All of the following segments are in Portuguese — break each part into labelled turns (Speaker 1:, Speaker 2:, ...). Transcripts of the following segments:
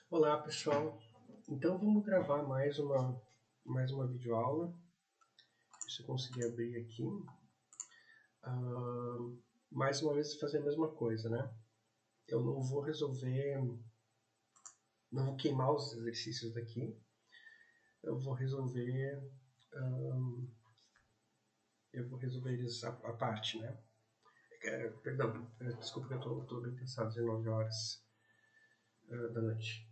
Speaker 1: Olá pessoal, então vamos gravar mais uma videoaula. Deixa eu conseguir abrir aqui. Mais uma vez fazer a mesma coisa, né? Eu não vou resolver, não vou queimar os exercícios daqui. Eu vou resolver, eles a parte, né? Perdão, desculpa que eu estou bem cansado, 19 horas da noite.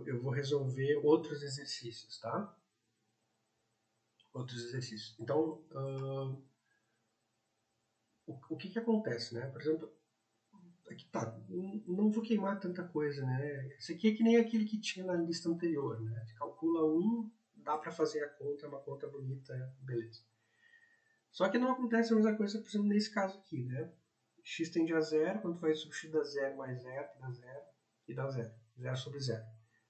Speaker 1: Eu vou resolver outros exercícios, tá? Outros exercícios. Então, o que acontece, né? Por exemplo, aqui tá, não vou queimar tanta coisa, né? Esse aqui é que nem aquele que tinha na lista anterior, né? Você calcula dá para fazer a conta, é uma conta bonita, beleza. Só que não acontece a mesma coisa, por exemplo, nesse caso aqui, né? X tende a zero, quando vai sobre x dá zero mais zero, dá zero e dá zero. Zero sobre zero.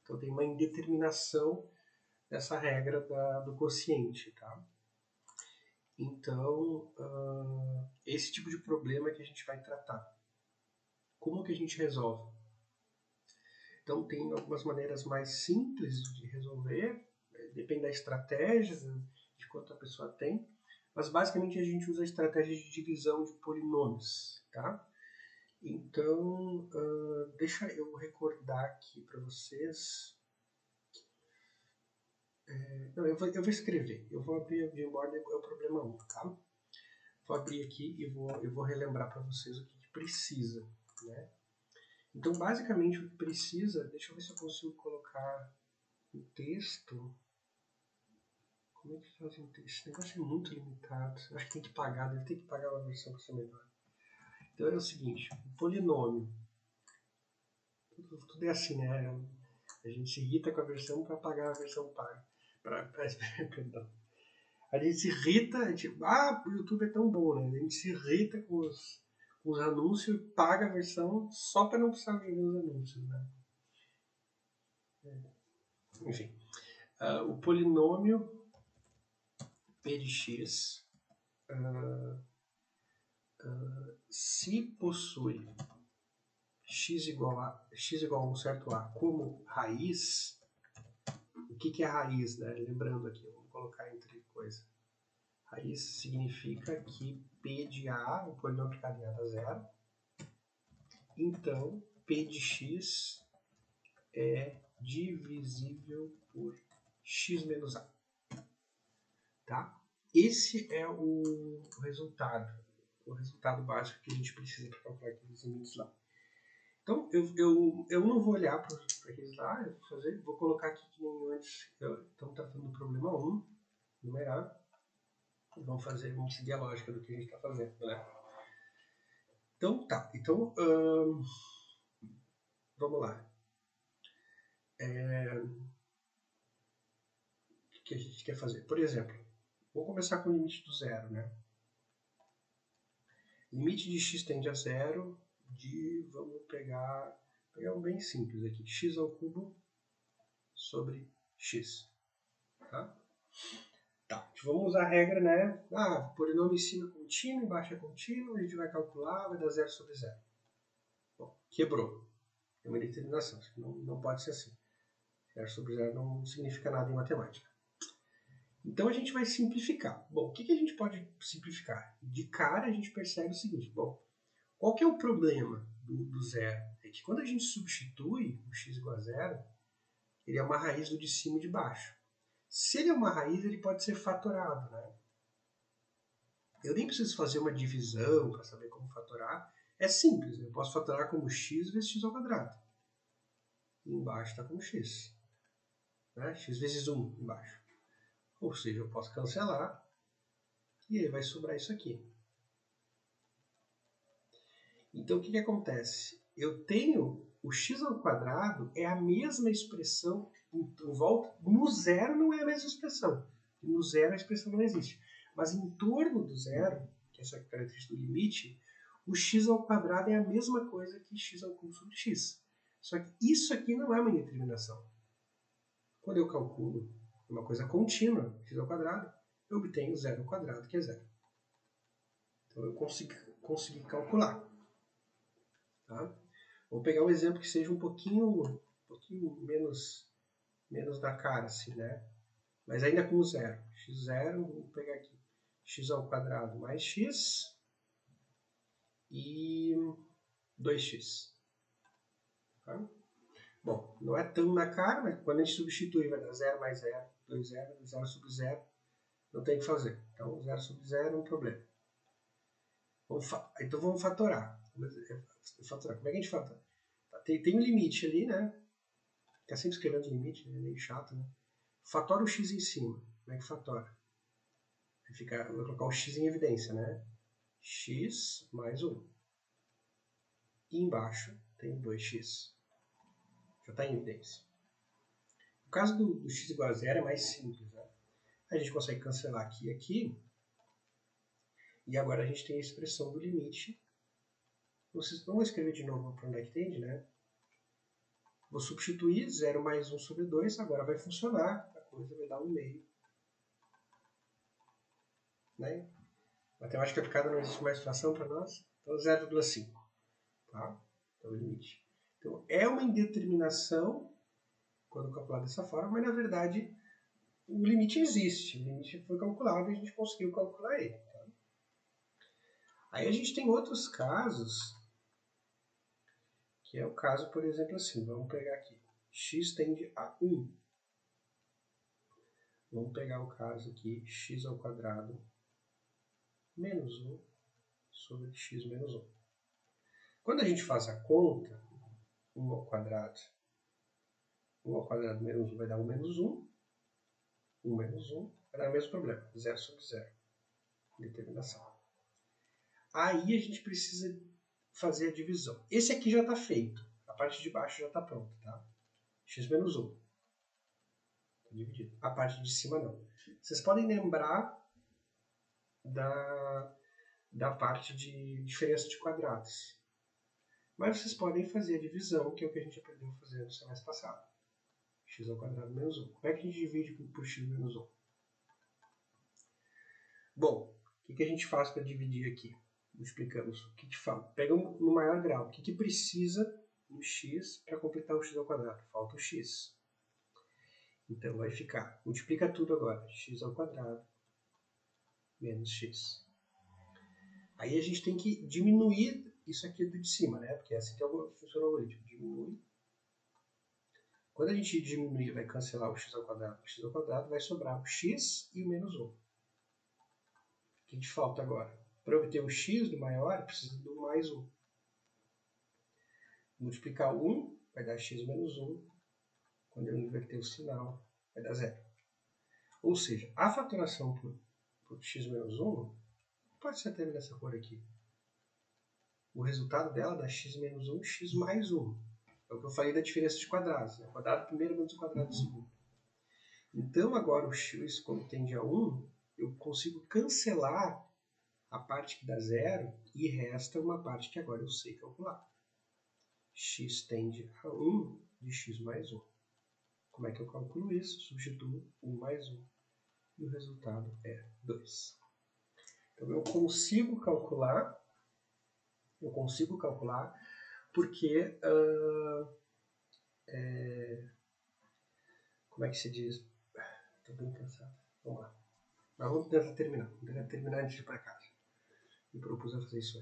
Speaker 1: Então tem uma indeterminação dessa regra do quociente, tá? Então, esse tipo de problema que a gente vai tratar. Como que a gente resolve? Então tem algumas maneiras mais simples de resolver, depende da estratégia, de quanto a pessoa tem, mas basicamente a gente usa a estratégia de divisão de polinômios, tá? Então, deixa eu recordar aqui para vocês. Não, eu vou escrever, eu vou abrir a Gmorder, é o problema 1, tá? Vou abrir aqui e eu vou relembrar para vocês o que precisa, né? Então, basicamente, o que precisa, deixa eu ver se eu consigo colocar um texto. Como é que faz um texto? Esse negócio é muito limitado. Eu acho que tem que pagar, deve ter que pagar uma versão para ser melhor. Então é o seguinte, o polinômio. Tudo é assim, né? A gente se irrita com a versão para pagar a versão paga. Perdão. A gente se irrita, o YouTube é tão bom, né? A gente se irrita com os anúncios e paga a versão só para não precisar ver os anúncios, né? Enfim, o polinômio p de x se possui x igual a um certo a como raiz, o que é raiz, né? Lembrando aqui, vamos colocar entre coisa. Raiz significa que p de a, o polinômio aplicado em a dá zero. Então, p de x é divisível por x menos a. Tá? Esse é o resultado básico que a gente precisa para calcular aqueles limites lá. Então, eu não vou olhar para aqueles lá, vou colocar aqui que nem antes, estamos tratando do problema 1, numerar, e vamos seguir a lógica do que a gente está fazendo, né? Então, tá, vamos lá. O que a gente quer fazer? Por exemplo, vamos começar com o limite do zero, né? Limite de x tende a zero vamos pegar um bem simples aqui, x ao cubo sobre x, tá? Tá, vamos usar a regra, né? Polinômio em cima é contínuo, embaixo é contínuo, a gente vai calcular, vai dar 0 sobre 0. Bom, quebrou. É uma determinação, não pode ser assim. 0 sobre 0 não significa nada em matemática. Então a gente vai simplificar. Bom, o que a gente pode simplificar? De cara a gente percebe o seguinte, bom, qual que é o problema do zero? É que quando a gente substitui o x igual a zero, ele é uma raiz do de cima e de baixo. Se ele é uma raiz, ele pode ser fatorado, né? Eu nem preciso fazer uma divisão para saber como fatorar. É simples, eu posso fatorar como x vezes x ao quadrado. E embaixo está como x. Né? X vezes 1 embaixo. Ou seja, eu posso cancelar e aí vai sobrar isso aqui. Então o que acontece? Eu tenho o x ao quadrado é a mesma expressão em volta. No zero não é a mesma expressão. No zero a expressão não existe. Mas em torno do zero, que é essa característica do limite, o x ao quadrado é a mesma coisa que x ao cubo sobre x. Só que isso aqui não é uma indeterminação. Quando eu calculo uma coisa contínua, x ao quadrado, eu obtenho zero ao quadrado, que é zero. Então eu consegui calcular. Tá? Vou pegar um exemplo que seja um pouquinho pouquinho menos na cara, assim, né? Mas ainda com zero. x0, vou pegar aqui. X ao quadrado mais x e 2x. Tá? Bom, não é tão na cara, mas quando a gente substitui, vai dar 0 mais 0, 2 0, 0 sobre 0, não tem o que fazer. Então, 0 sobre 0 é um problema. Então, vamos fatorar. Como é que a gente fatora? Tem um limite ali, né? Ficar sempre escrevendo limite, é meio chato, né? Fatora o x em cima. Como é que fatora? Vou colocar o x em evidência, né? X mais 1. E embaixo tem 2x. Já está em evidência. No caso do x igual a 0 é mais simples, né? A gente consegue cancelar aqui e aqui. E agora a gente tem a expressão do limite. Vocês não vão escrever de novo para onde é que tende, né? Vou substituir 0 mais 1 sobre 2, agora vai funcionar. A coisa vai dar 1/2. Né? Matemática aplicada não existe mais fração para nós. Então 0,5. Tá? Então o limite. Então é uma indeterminação quando calculado dessa forma, mas na verdade o limite existe. O limite foi calculado e a gente conseguiu calcular ele. Tá? Aí a gente tem outros casos, que é o caso, por exemplo, assim. Vamos pegar aqui. X tende a 1. Vamos pegar o caso aqui, x ao quadrado menos 1 sobre x menos 1. Quando a gente faz a conta, 1 ao quadrado menos 1 vai dar 1 menos 1. 1 menos 1 vai dar o mesmo problema, 0 sobre 0. Determinação. Aí a gente precisa fazer a divisão. Esse aqui já está feito. A parte de baixo já está pronta, tá? X menos 1. Está dividido. A parte de cima não. Vocês podem lembrar da parte de diferença de quadrados. Mas vocês podem fazer a divisão, que é o que a gente aprendeu a fazer no semestre passado. X ao quadrado menos 1. Como é que a gente divide por x menos 1? Bom, o que a gente faz para dividir aqui? Multiplicamos. O que te fala? Pega no maior grau. O que precisa no x para completar o x ao quadrado? Falta o x. Então vai ficar. Multiplica tudo agora. X ao quadrado menos x. Aí a gente tem que diminuir isso aqui do de cima, né? Porque é assim que funciona o algoritmo. Diminui. Quando a gente diminuir, vai cancelar o x ao quadrado. O x ao quadrado vai sobrar o x e o menos 1. O que a gente falta agora? Para obter o x do maior, precisa do mais 1. Multiplicar 1 vai dar x menos 1. Quando eu inverter o sinal, vai dar 0. Ou seja, a fatoração por x menos 1 pode ser até nessa cor aqui. O resultado dela dá x menos 1, x mais 1. É o que eu falei da diferença de quadrados. Né? Quadrado primeiro menos o quadrado segundo. Então, agora o x, quando tende a 1, eu consigo cancelar a parte que dá 0 e resta uma parte que agora eu sei calcular. X tende a 1 de x mais 1. Como é que eu calculo isso? Substituo 1 mais 1 e o resultado é 2. Então eu consigo calcular porque, como é que se diz? Estou bem cansado. Vamos lá. Mas vamos tentar terminar. Vamos tentar terminar antes de ir para casa. Me propus a fazer isso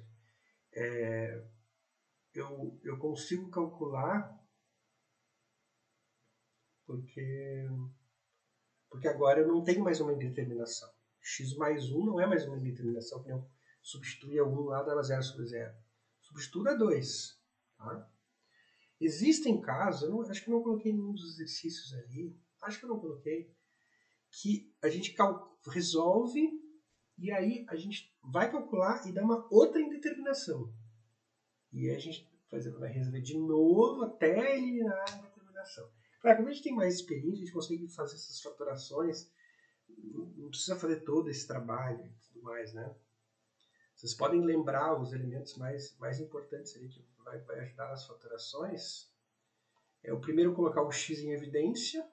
Speaker 1: aí. Eu consigo calcular porque agora eu não tenho mais uma indeterminação. X mais 1 não é mais uma indeterminação, que eu substitui a 1 lá, dá 0 sobre 0. Substituo a 2. Tá? Existem casos, acho que eu não coloquei nenhum dos exercícios ali, acho que eu não coloquei, que a gente resolve e aí a gente vai calcular e dá uma outra indeterminação. E aí a gente vai resolver de novo até eliminar a indeterminação. Claro, como a gente tem mais experiência, a gente consegue fazer essas fatorações, não precisa fazer todo esse trabalho e tudo mais, né? Vocês podem lembrar os elementos mais importantes ali que vai ajudar nas fatorações. É o primeiro colocar o x em evidência.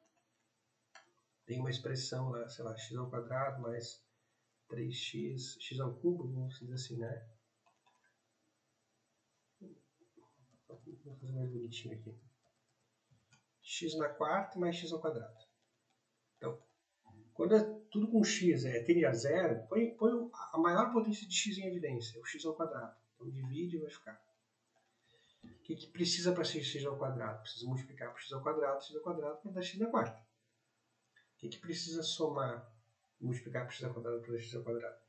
Speaker 1: Tem uma expressão lá, sei lá, x ao quadrado mais 3x, x ao cubo, vamos dizer assim, né? Vou fazer mais bonitinho aqui. x na quarta mais x ao quadrado. Então, quando é tudo com x tende a zero, põe a maior potência de x em evidência, o x ao quadrado. Então divide e vai ficar. O que precisa para ser x ao quadrado? Precisa multiplicar por x ao quadrado para dar x na quarta. O que precisa somar? Multiplicar por x ao quadrado para dar x ao quadrado?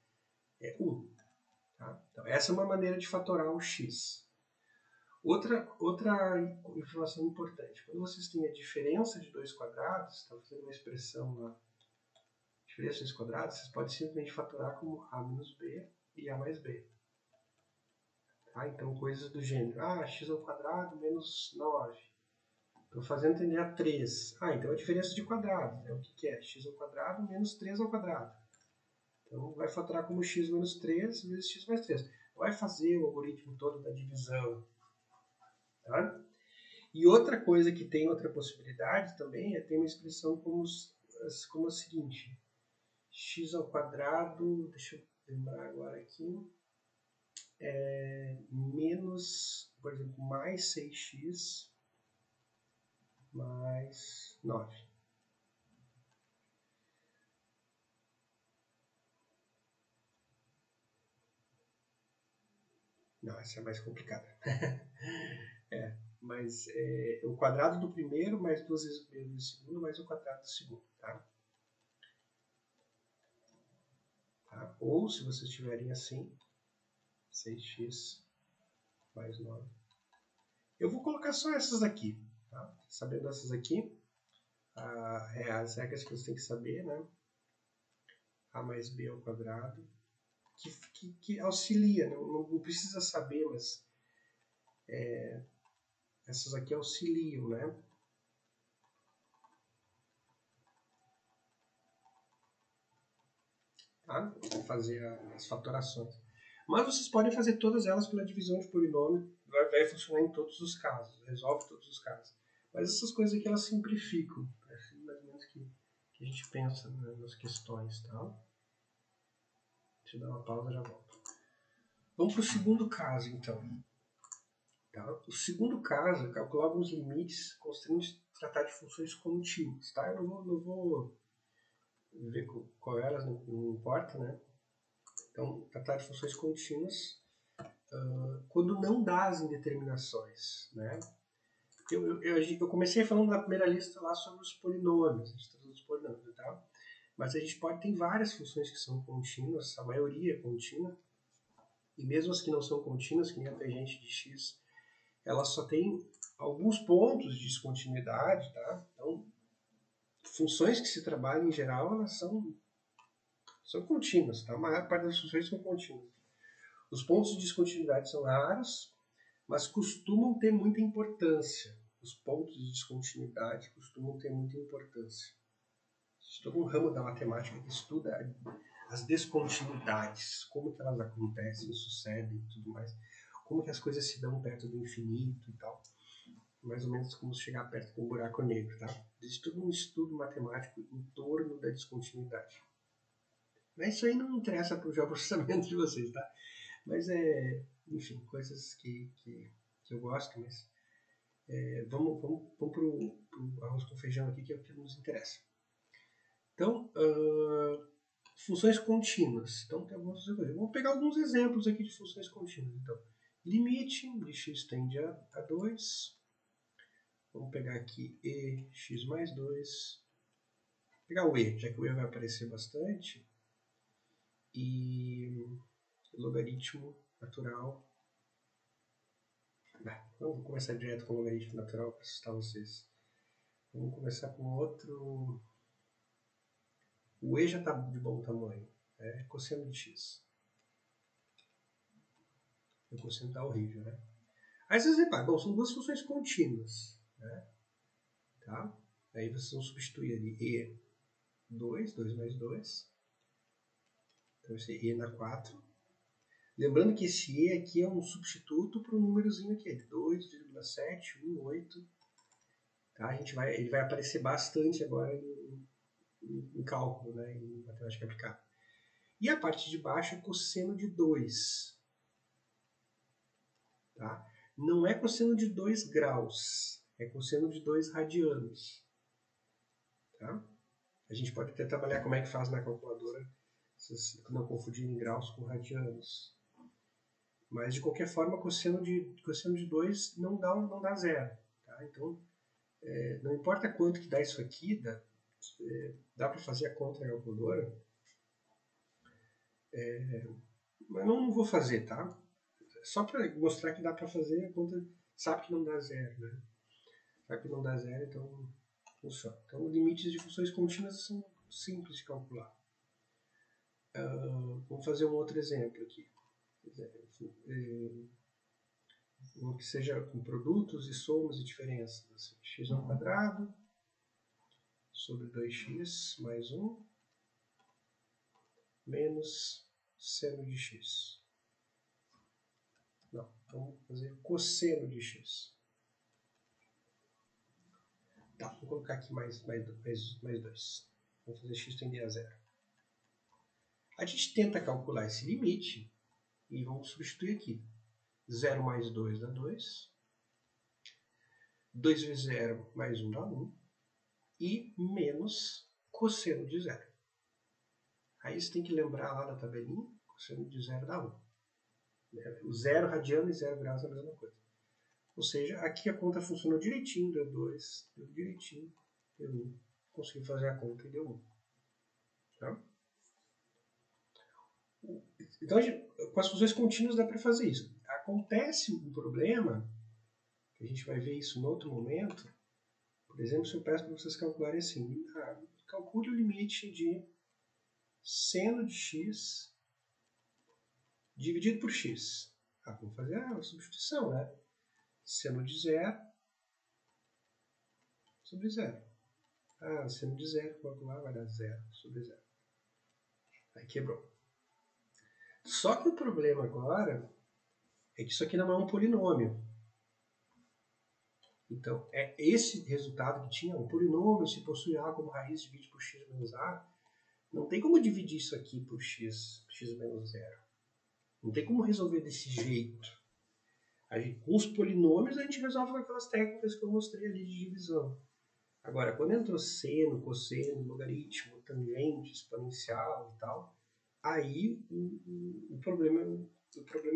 Speaker 1: É 1. Tá? Então, essa é uma maneira de fatorar o x. Outra informação importante. Quando vocês têm a diferença de dois quadrados, está fazendo uma expressão lá, diferença de dois quadrados, vocês podem simplesmente fatorar como a menos b e a mais b. Tá? Então, coisas do gênero. X ao quadrado menos 9. Estou fazendo entender a 3. Então a diferença de quadrados. O que é? X ao quadrado menos 3 ao quadrado. Então vai fatorar como x menos 3 vezes x mais 3. Vai fazer o algoritmo todo da divisão. Tá? E outra coisa que tem, outra possibilidade também, é ter uma expressão como a seguinte. X ao quadrado, deixa eu lembrar agora aqui, menos, por exemplo, mais 6x mais 9. Não, essa é mais complicada. Mas o quadrado do primeiro mais 2 vezes o primeiro do segundo mais o quadrado do segundo. Tá? Ou, se vocês tiverem assim, 6x mais 9. Eu vou colocar só essas aqui. Tá? Sabendo essas aqui, as regras que você tem que saber, né? A mais b ao quadrado, que auxilia, né? Não precisa saber, mas essas aqui auxiliam, né? Tá? Fazer as fatorações. Mas vocês podem fazer todas elas pela divisão de polinômio, vai funcionar em todos os casos, resolve todos os casos. Mas essas coisas aqui elas simplificam, é assim mais ou menos que a gente pensa, né, nas questões. Tá? Deixa eu dar uma pausa e já volto. Vamos para o segundo caso, então. Tá? O segundo caso é calcular alguns limites constrantes tratar de funções contínuas. Tá? Eu não vou ver qual elas, não importa, né? Então, tratar de funções contínuas quando não dá as indeterminações, né? Eu comecei falando na primeira lista lá sobre os polinômios, a gente tratou dos polinômios, tá? Mas a gente ter várias funções que são contínuas, a maioria é contínua, e mesmo as que não são contínuas, que nem a tangente de x, elas só tem alguns pontos de descontinuidade, tá? Então, funções que se trabalham em geral, elas são contínuas, tá? A maior parte das funções são contínuas. Os pontos de descontinuidade são raros, mas costumam ter muita importância. Os pontos de descontinuidade costumam ter muita importância. Existe todo um ramo da matemática que estuda as descontinuidades, como que elas acontecem, sucedem e tudo mais, como que as coisas se dão perto do infinito e tal. Mais ou menos como chegar perto de um buraco negro, tá? Existe todo um estudo matemático em torno da descontinuidade. Mas isso aí não interessa para o geoprocessamento de vocês, tá? Mas enfim, coisas que eu gosto, mas vamos para o arroz com feijão aqui, que é o que nos interessa. Então, funções contínuas. Então, vamos pegar alguns exemplos aqui de funções contínuas. Então, limite de x tende a 2. Vamos pegar aqui ex mais 2. Vou pegar o e, já que o e vai aparecer bastante. E logaritmo natural. Não vou começar direto com o logaritmo natural para assustar vocês. Vamos começar com outro. O e já está de bom tamanho. Cosseno de x. O cosseno está horrível, né? Aí vocês reparam, bom, são duas funções contínuas. Né? Tá? Aí vocês vão substituir ali e2, 2 mais 2. Então vai ser e na 4. Lembrando que esse e aqui é um substituto para um númerozinho aqui, de 2,718. Tá? Ele vai aparecer bastante agora em cálculo, né? Em matemática aplicada. E a parte de baixo é cosseno de 2. Tá? Não é cosseno de 2 graus. é cosseno de 2 radianos. Tá? A gente pode até trabalhar como é que faz na calculadora, não confundir em graus com radianos. Mas, de qualquer forma, cosseno de 2 não dá zero. Tá? Então, não importa quanto que dá isso aqui, dá para fazer a conta na calculadora. Mas não vou fazer, tá? Só para mostrar que dá para fazer a conta, sabe que não dá zero, né? Sabe que não dá zero, então funciona. Então, limites de funções contínuas são simples de calcular. Vamos fazer um outro exemplo aqui. Um que seja com produtos e somas e diferenças. Assim, x ao quadrado sobre 2x mais 1 menos seno de x. Não, vamos fazer cosseno de x. Tá, vou colocar aqui mais 2. Vamos fazer x tender a zero. A gente tenta calcular esse limite e vamos substituir aqui. 0 mais 2 dá 2. 2 vezes 0 mais 1 dá 1. E menos cosseno de 0. Aí você tem que lembrar lá da tabelinha, cosseno de 0 dá 1. O 0 radiano e 0 graus é a mesma coisa. Ou seja, aqui a conta funcionou direitinho, deu 2, deu direitinho, deu 1. Consegui fazer a conta e deu 1. Tá? Então, com as funções contínuas dá para fazer isso. Acontece um problema, que a gente vai ver isso em outro momento. Por exemplo, se eu peço para vocês calcularem assim, calcule o limite de seno de x dividido por x. Vamos fazer a substituição, né? Seno de 0 sobre 0. Seno de 0, calcular, vai dar 0 sobre 0. Aí quebrou. Só que o problema agora é que isso aqui não é um polinômio. Então, é esse resultado que tinha um polinômio, se possui A como raiz, divide por x menos A. Não tem como dividir isso aqui por x menos 0. Não tem como resolver desse jeito. Com os polinômios a gente resolve com aquelas técnicas que eu mostrei ali de divisão. Agora, quando entrou seno, cosseno, logaritmo, tangente, exponencial e tal, aí o problema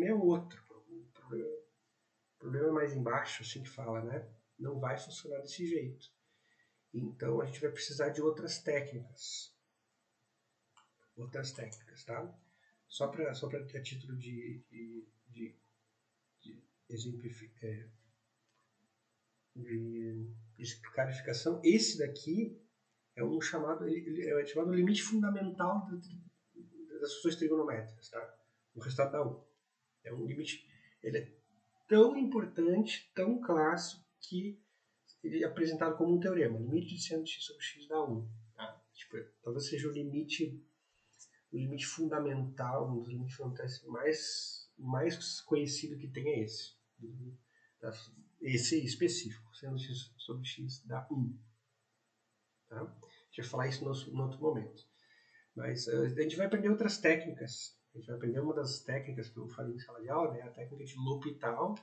Speaker 1: é outro. O problema é mais embaixo, assim que fala, né? Não vai funcionar desse jeito. Então a gente vai precisar de outras técnicas. Tá? Só para ter título de clarificação, esse daqui é um chamado limite fundamental das funções trigonométricas, tá? O resultado da U. É um limite, ele é tão importante, tão clássico, que ele é apresentado como um teorema. Limite de seno de x sobre x dá 1. Tá? Tipo, talvez seja o limite fundamental, um dos limites fundamentais mais conhecido que tem é esse. Esse específico, seno de x sobre x dá 1. Tá? A gente vai falar isso no outro momento. Mas a gente vai aprender outras técnicas. A gente vai aprender uma das técnicas que eu falei em sala de aula, né? A técnica de L'Hopital,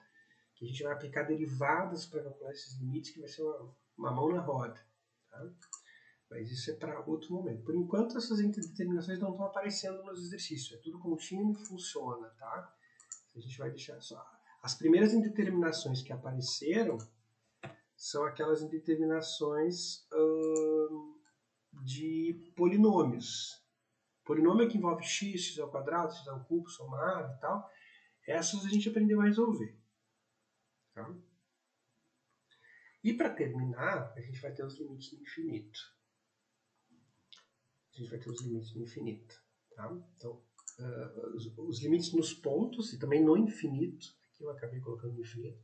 Speaker 1: que a gente vai aplicar derivadas para calcular esses limites, que vai ser uma mão na roda. Tá? Mas isso é para outro momento. Por enquanto, essas determinações não estão aparecendo nos exercícios. É tudo contínuo e funciona. Tá? A gente vai deixar só. As primeiras indeterminações que apareceram são aquelas indeterminações de polinômios. Polinômio que envolve x, x ao quadrado, x ao cubo, somado e tal. Essas a gente aprendeu a resolver. Tá? E para terminar, a gente vai ter os limites do infinito. Tá? Então, os limites nos pontos e também no infinito. Aqui eu acabei colocando no infinito.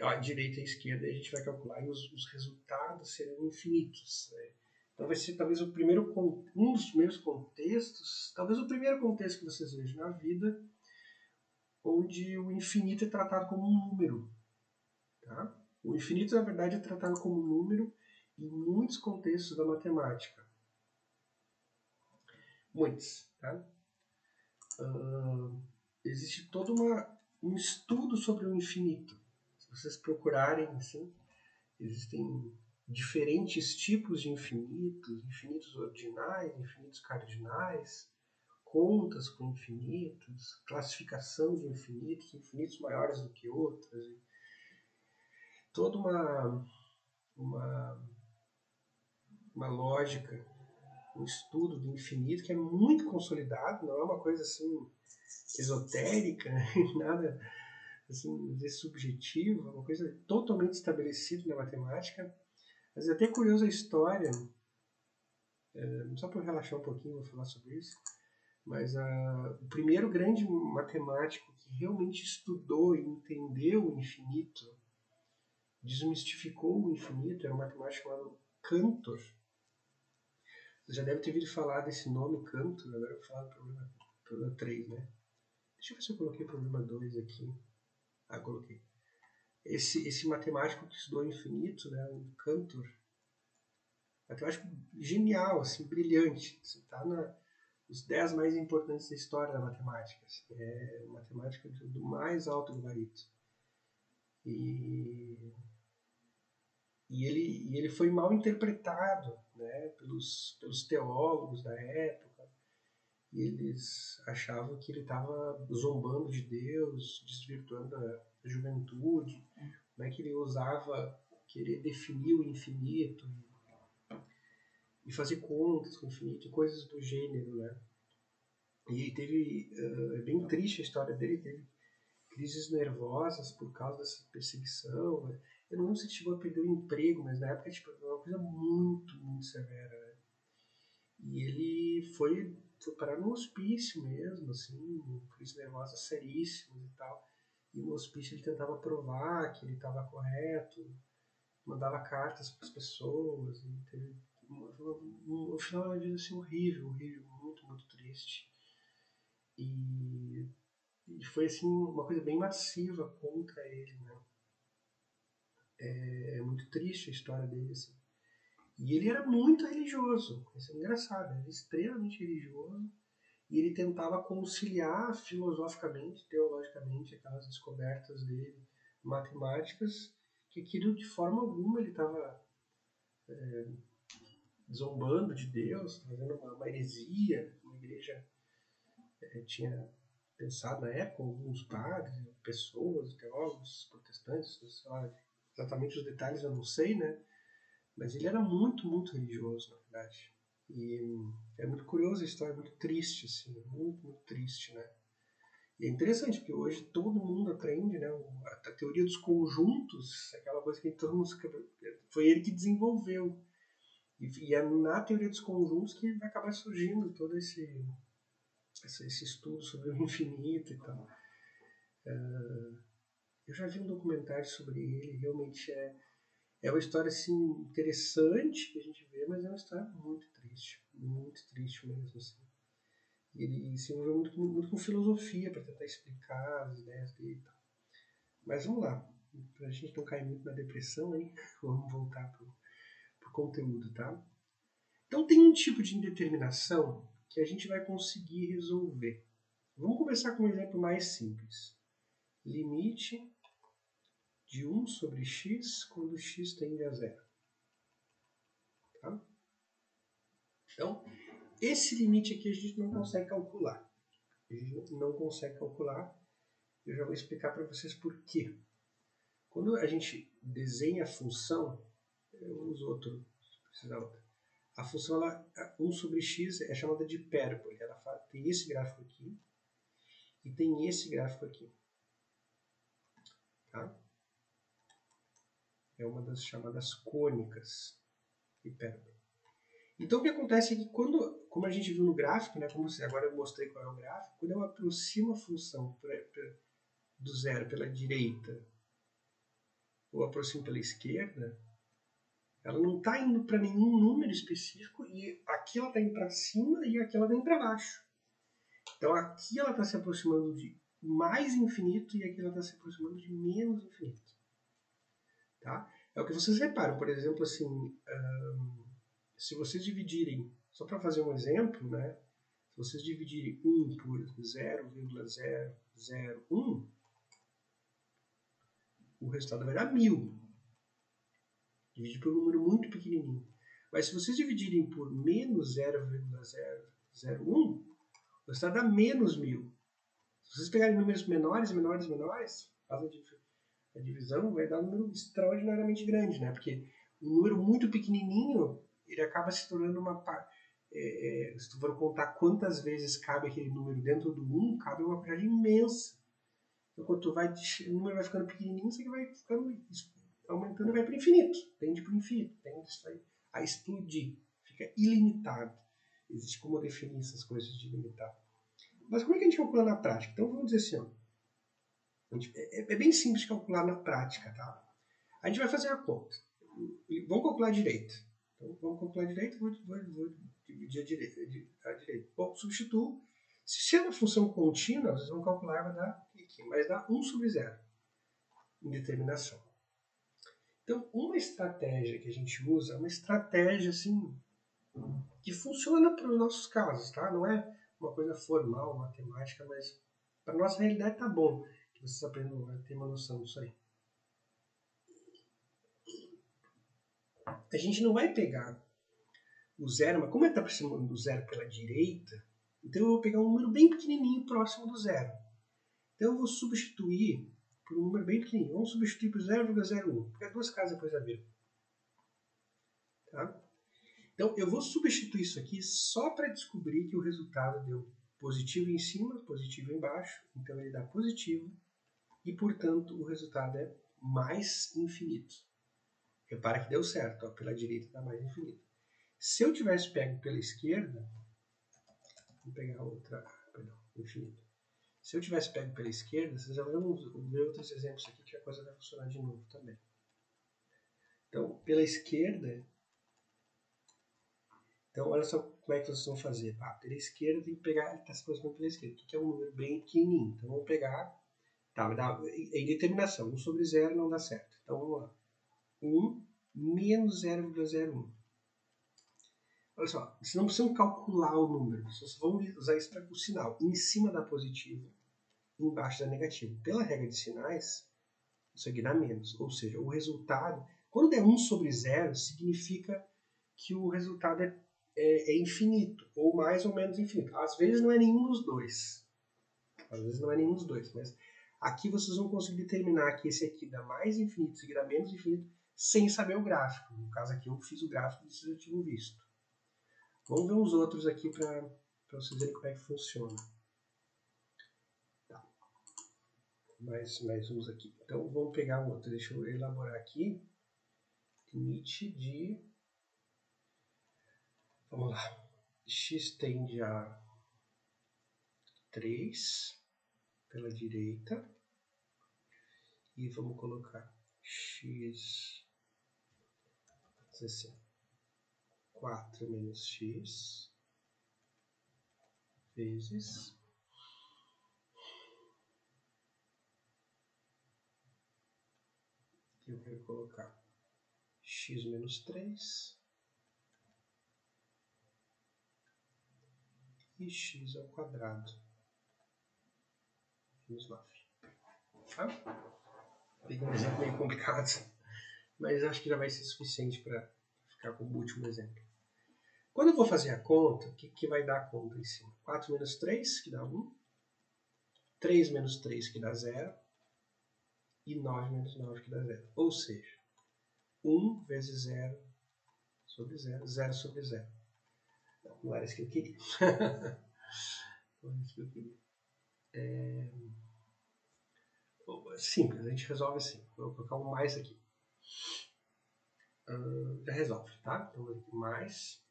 Speaker 1: A direita e a esquerda a gente vai calcular e os resultados serão infinitos. Né? Então vai ser talvez um dos primeiros contextos, talvez o primeiro contexto que vocês vejam na vida, onde o infinito é tratado como um número. Tá? O infinito, na verdade, é tratado como um número em muitos contextos da matemática. Muitos. Tá? Existe todo um estudo sobre o infinito. Se vocês procurarem assim, existem diferentes tipos de infinitos, infinitos ordinais, infinitos cardinais, contas com infinitos, classificação de infinitos, infinitos maiores do que outros, toda uma lógica, um estudo do infinito que é muito consolidado, não é uma coisa assim esotérica, nada assim subjetiva, uma coisa totalmente estabelecida na matemática. Mas é até curiosa a história, só para eu relaxar um pouquinho, vou falar sobre isso, mas o primeiro grande matemático que realmente estudou e entendeu o infinito, desmistificou o infinito, era um matemático chamado Cantor. Você já deve ter ouvido falar desse nome, Cantor. Agora eu vou falar do problema 3, né? Deixa eu ver se eu coloquei problema 2 aqui. Ah, coloquei. Esse matemático que estudou o infinito, né, o Cantor, matemático genial, assim, brilhante. Está nos 10 mais importantes da história da matemática. Assim, é matemática do mais alto gabarito. E ele foi mal interpretado, né, pelos teólogos da época. E eles achavam que ele estava zombando de Deus, desvirtuando a juventude, né, que ele ousava querer definir o infinito e fazer contas com o infinito e coisas do gênero, né? E teve, é bem triste a história dele, teve crises nervosas por causa dessa perseguição, né? Eu não lembro se ele chegou a perder o emprego, mas na época tipo, foi uma coisa muito, muito severa, né? E ele foi parar no hospício mesmo, assim, crises nervosas seríssimas e tal. E no hospício ele tentava provar que ele estava correto, mandava cartas para as pessoas, e teve um final da vida assim, horrível, horrível, muito, muito triste. E foi assim uma coisa bem massiva contra ele, né? É muito triste a história dele, assim. E ele era muito religioso, isso é engraçado, ele era extremamente religioso, e ele tentava conciliar filosoficamente, teologicamente, aquelas descobertas dele, matemáticas, que aquilo de forma alguma ele estava zombando de Deus, fazendo uma heresia, uma igreja tinha pensado na época, alguns padres, pessoas, teólogos, protestantes, exatamente os detalhes eu não sei, né? Mas ele era muito, muito religioso, na verdade. E é muito curiosa a história, muito triste, assim, muito, muito triste, né? E é interessante, porque hoje todo mundo aprende, né? A teoria dos conjuntos, aquela coisa que todo mundo... Foi ele que desenvolveu. E é na teoria dos conjuntos que vai acabar surgindo todo esse estudo sobre o infinito e tal. Eu já vi um documentário sobre ele, realmente é uma história assim, interessante que a gente vê, mas é uma história muito triste mesmo. Assim. Ele se envolveu muito, muito com filosofia para tentar explicar as ideias dele e tal. Mas vamos lá, para a gente não cair muito na depressão, hein? Vamos voltar pro conteúdo, tá? Então tem um tipo de indeterminação que a gente vai conseguir resolver. Vamos começar com um exemplo mais simples. Limite de 1 sobre x quando x tende a 0. Tá? Então, esse limite aqui a gente não consegue calcular. A gente não consegue calcular. Eu já vou explicar para vocês por quê. Quando a gente desenha a função, eu uso outro, se precisar outra. A função 1 sobre x é chamada de hipérbole. Ela tem esse gráfico aqui e tem esse gráfico aqui. Tá? É uma das chamadas cônicas, hipérbole. Então o que acontece é que como a gente viu no gráfico, né, como agora eu mostrei qual é o gráfico, quando eu aproximo a função do zero pela direita ou aproximo pela esquerda, ela não está indo para nenhum número específico e aqui ela está indo para cima e aqui ela está indo para baixo. Então aqui ela está se aproximando de mais infinito e aqui ela está se aproximando de menos infinito. Tá? É o que vocês reparam, por exemplo, assim, se vocês dividirem, só para fazer um exemplo, né? Se vocês dividirem 1 por 0,001, o resultado vai dar 1000. Dividir por um número muito pequenininho. Mas se vocês dividirem por menos 0,001, o resultado dá menos 1000. Se vocês pegarem números menores, a divisão vai dar um número extraordinariamente grande, né? Porque um número muito pequenininho, ele acaba se tornando uma parte... se tu for contar quantas vezes cabe aquele número dentro do 1, cabe uma quantidade imensa. Então, quando o número vai ficando pequenininho, você vai ficando aumentando e vai para o infinito. Tende para o infinito. Tende a explodir. Fica ilimitado. Existe como definir essas coisas de ilimitado. Mas como é que a gente calcula na prática? Então, vamos dizer assim, ó, é bem simples de calcular na prática, tá? A gente vai fazer a conta. Vamos calcular a direita. Então, vamos calcular a direita, vou dividir a direita. Bom, substituo. Se é uma função contínua, vocês vão calcular, vai dar aqui, mas dá 1 sobre 0 em determinação. Então, uma estratégia que a gente usa é uma estratégia assim, que funciona para os nossos casos, tá? Não é uma coisa formal, matemática, mas para a nossa realidade tá bom que vocês aprendam a ter uma noção disso aí. A gente não vai pegar o zero, mas como ele está aproximando do zero pela direita, então eu vou pegar um número bem pequenininho próximo do zero. Então eu vou substituir por um número bem pequenininho. Vamos substituir por 0,01, porque é 2 casas depois da vírgula. Tá? Então eu vou substituir isso aqui só para descobrir que o resultado deu positivo em cima, positivo embaixo. Então ele dá positivo e, portanto, o resultado é mais infinito. Repara que deu certo, ó, pela direita dá mais infinito. Se eu tivesse pego pela esquerda, vou pegar outra, infinito. Se eu tivesse pego pela esquerda, vocês já vão ver outros exemplos aqui que a coisa vai funcionar de novo também. Então, pela esquerda, então olha só como é que vocês vão fazer. Pela esquerda tem que pegar, está se aproximando pela esquerda, que é um número bem pequenininho. Então vamos pegar, vai dar em determinação, 1 sobre 0 não dá certo. Então vamos lá, 1 menos 0,01. Olha só, vocês não precisam calcular o número, vocês vão usar isso para o sinal. Em cima da positiva, embaixo da negativa. Pela regra de sinais, isso aqui dá menos. Ou seja, o resultado, quando der 1 sobre 0, significa que o resultado é infinito, ou mais ou menos infinito. Às vezes não é nenhum dos dois. Mas aqui vocês vão conseguir determinar que esse aqui dá mais infinito, esse aqui dá menos infinito, sem saber o gráfico. No caso aqui eu fiz o gráfico e vocês já tinham visto. Vamos ver os outros aqui para vocês verem como é que funciona. Tá. Mais uns aqui. Então vamos pegar um outro. Deixa eu elaborar aqui. Limite de... Vamos lá. X tende a 3 pela direita. E vamos colocar x... assim, 4 menos x vezes eu quero colocar x menos 3 e x ao quadrado menos 9. Tá? Peguei um exemplo meio complicado, mas acho que já vai ser suficiente para ficar como último exemplo. Quando eu vou fazer a conta, o que vai dar a conta em cima? 4 menos 3, que dá 1. 3 menos 3, que dá 0. E 9 menos 9, que dá 0. Ou seja, 1 vezes 0 sobre 0, 0 sobre 0. Não era isso que eu queria. Não era isso que eu queria. Simples, a gente resolve assim. Vou colocar um mais aqui. Já resolve, tá? Então, mais...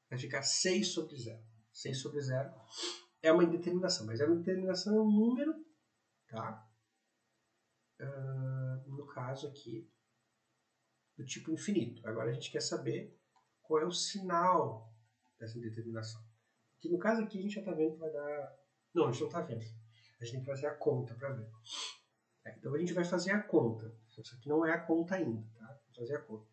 Speaker 1: vai ficar 6 sobre 0. 6 sobre 0 é uma indeterminação, mas a indeterminação é um número, tá? No caso aqui, do tipo infinito. Agora a gente quer saber qual é o sinal dessa indeterminação. Aqui, no caso aqui a gente já está vendo que vai dar... Não, a gente não está vendo. A gente tem que fazer a conta para ver. Então a gente vai fazer a conta. Isso aqui não é a conta ainda, tá? Vou fazer a conta.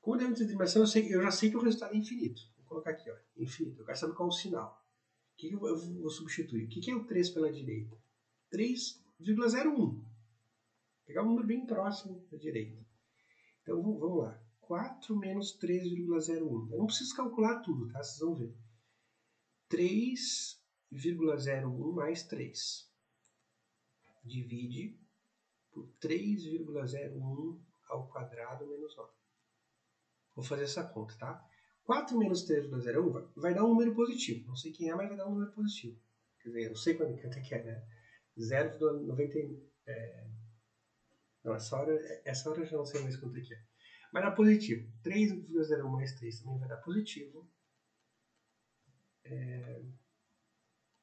Speaker 1: Como deu indeterminação, eu já sei que o resultado é infinito. Vou colocar aqui, ó, infinito. Eu quero saber qual é o sinal. O que eu vou substituir? O que é o 3 pela direita? 3,01. pegar um número bem próximo da direita. Então vamos lá. 4 menos 3,01. Eu não preciso calcular tudo, tá? Vocês vão ver. 3,01 mais 3. Divide por 3,01 ao quadrado menos 9. Vou fazer essa conta, tá? 4 menos 3,01 vai dar um número positivo. Não sei quem é, mas vai dar um número positivo. Quer dizer, eu não sei quanto que é, né? 0,90... Não, essa hora eu já não sei mais quanto que é. Vai dar positivo. 3,01 mais 3 também vai dar positivo.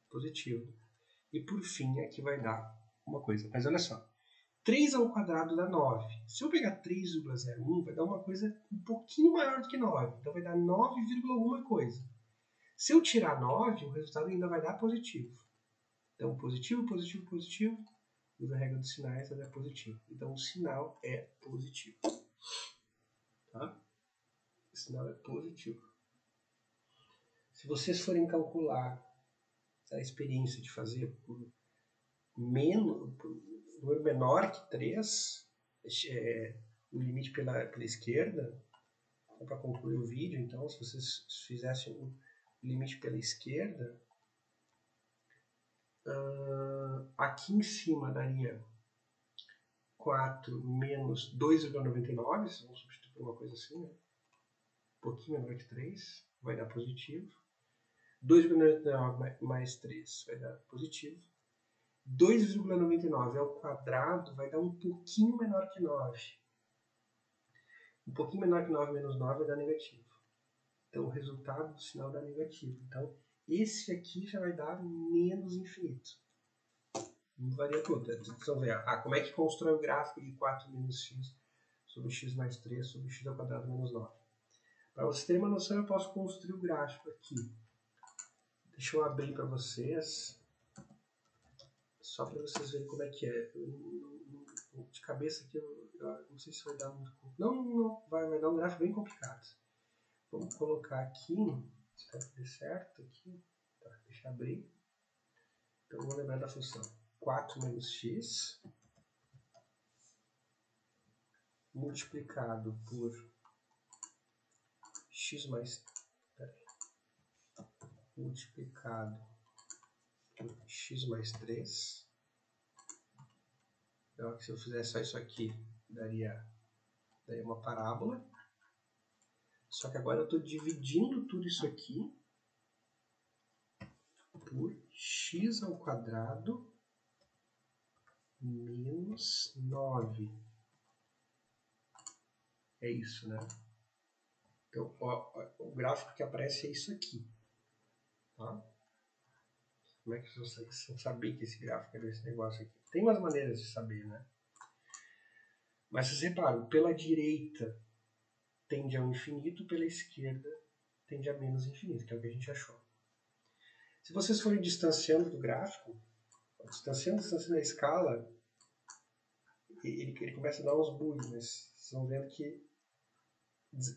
Speaker 1: Positivo. E por fim, aqui vai dar uma coisa. Mas olha só. 3 ao quadrado dá 9. Se eu pegar 3,01, vai dar uma coisa um pouquinho maior do que 9. Então vai dar 9, alguma coisa. Se eu tirar 9, o resultado ainda vai dar positivo. Então, positivo, positivo, positivo. Usa a regra dos sinais, vai dar positivo. Então, o sinal é positivo. Tá? O sinal é positivo. Se vocês forem calcular a experiência de fazer por número menor que 3, o limite pela esquerda, para concluir o vídeo, então, se vocês fizessem o limite pela esquerda, aqui em cima daria 4 menos 2,99, vamos substituir por uma coisa assim, né? Um pouquinho menor que 3, vai dar positivo. 2,99 mais 3 vai dar positivo. 2,99 ao quadrado vai dar um pouquinho menor que 9. Um pouquinho menor que 9 menos 9 vai dar negativo. Então o resultado do sinal dá negativo. Então esse aqui já vai dar menos infinito. Não varia tudo. Vocês vão ver como é que constrói o gráfico de 4 menos x sobre x mais 3 sobre x ao quadrado menos 9. Para vocês terem uma noção, eu posso construir o gráfico aqui. Deixa eu abrir para vocês, só para vocês verem como é que é. De cabeça aqui, eu não sei se vai dar muito... Não, vai dar um gráfico bem complicado. Vamos colocar aqui, espero que dê certo aqui. Tá, deixa eu abrir. Então, vou lembrar da função 4 menos x multiplicado por x mais... multiplicado por x mais 3. Então, se eu fizer só isso aqui, daria uma parábola. Só que agora eu estou dividindo tudo isso aqui por x ao quadrado menos 9. É isso, né? Então, o gráfico que aparece é isso aqui. Tá? Como é que vocês vão saber que esse gráfico é desse negócio aqui? Tem umas maneiras de saber, né? Mas vocês reparam, pela direita tende ao infinito, pela esquerda tende a menos infinito, que é o que a gente achou. Se vocês forem distanciando do gráfico, distanciando a escala, ele começa a dar uns bugs, mas vocês vão vendo que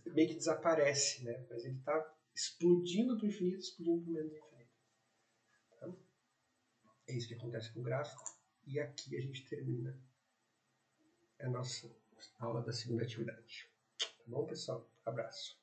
Speaker 1: meio que desaparece, né? Mas ele está explodindo para o infinito, explodindo para o menos infinito. Tá? É isso que acontece com o gráfico. E aqui a gente termina a nossa aula da segunda atividade. Tá bom, pessoal? Abraço.